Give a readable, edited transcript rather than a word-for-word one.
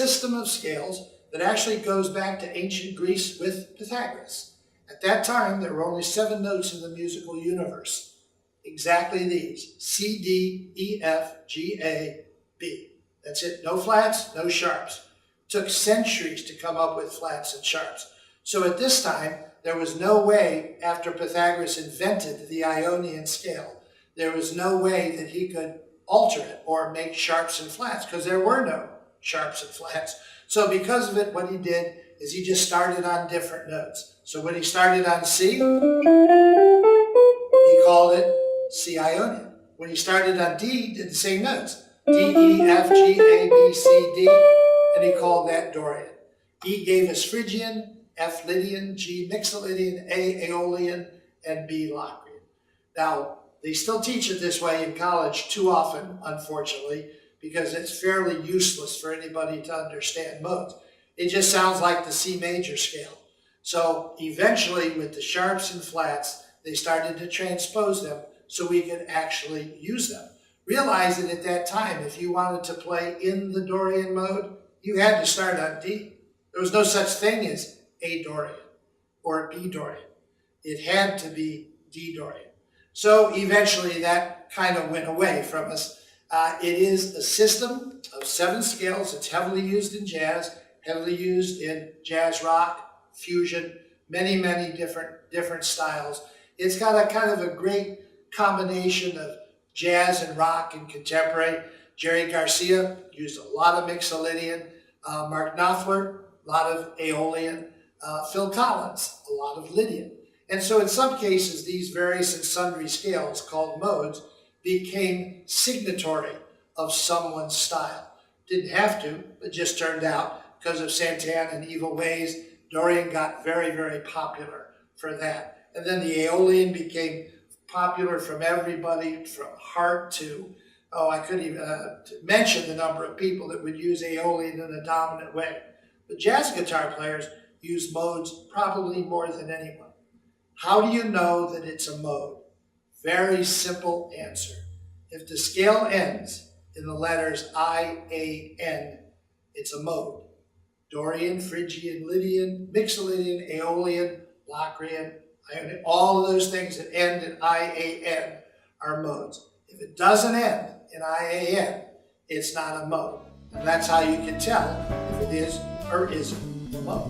system of scales that actually goes back to ancient Greece with Pythagoras. At that time, there were only 7 notes in the musical universe. Exactly these: C, D, E, F, G, A, B. That's it. No flats, no sharps. It took centuries to come up with flats and sharps. So at this time, there was no way, after Pythagoras invented the Ionian scale, there was no way that he could alter it or make sharps and flats, because there were no sharps and flats. So because of it, what he did is he just started on different notes. So when he started on C, he called it C Ionian. When he started on D, he did the same notes. D, E, F, G, A, B, C, D, and he called that Dorian. E gave us Phrygian, F Lydian, G Mixolydian, A Aeolian, and B Locrian. Now, they still teach it this way in college too often, unfortunately, because it's fairly useless for anybody to understand modes. It just sounds like the C major scale. So eventually, with the sharps and flats, they started to transpose them so we could actually use them. Realize that at that time, if you wanted to play in the Dorian mode, you had to start on D. There was no such thing as A Dorian or B Dorian. It had to be D Dorian. So eventually that kind of went away from us. It is a system of 7 scales. It's heavily used in jazz, heavily used in jazz rock, fusion, many, many different styles. It's got a kind of a great combination of jazz and rock and contemporary. Jerry Garcia used a lot of Mixolydian. Mark Knopfler, a lot of Aeolian. Phil Collins, a lot of Lydian. And so in some cases, these various and sundry scales called modes became signatory of someone's style. Didn't have to, it just turned out because of Santana and Evil Ways, Dorian got very, very popular for that. And then the Aeolian became popular from everybody, from Hart to, I couldn't even mention the number of people that would use Aeolian in a dominant way. But jazz guitar players use modes probably more than anyone. How do you know that it's a mode? Very simple answer. If the scale ends in the letters I, A, N, it's a mode. Dorian, Phrygian, Lydian, Mixolydian, Aeolian, Locrian, Ionian, all of those things that end in I, A, N are modes. If it doesn't end in I, A, N, it's not a mode. And that's how you can tell if it is or isn't a mode.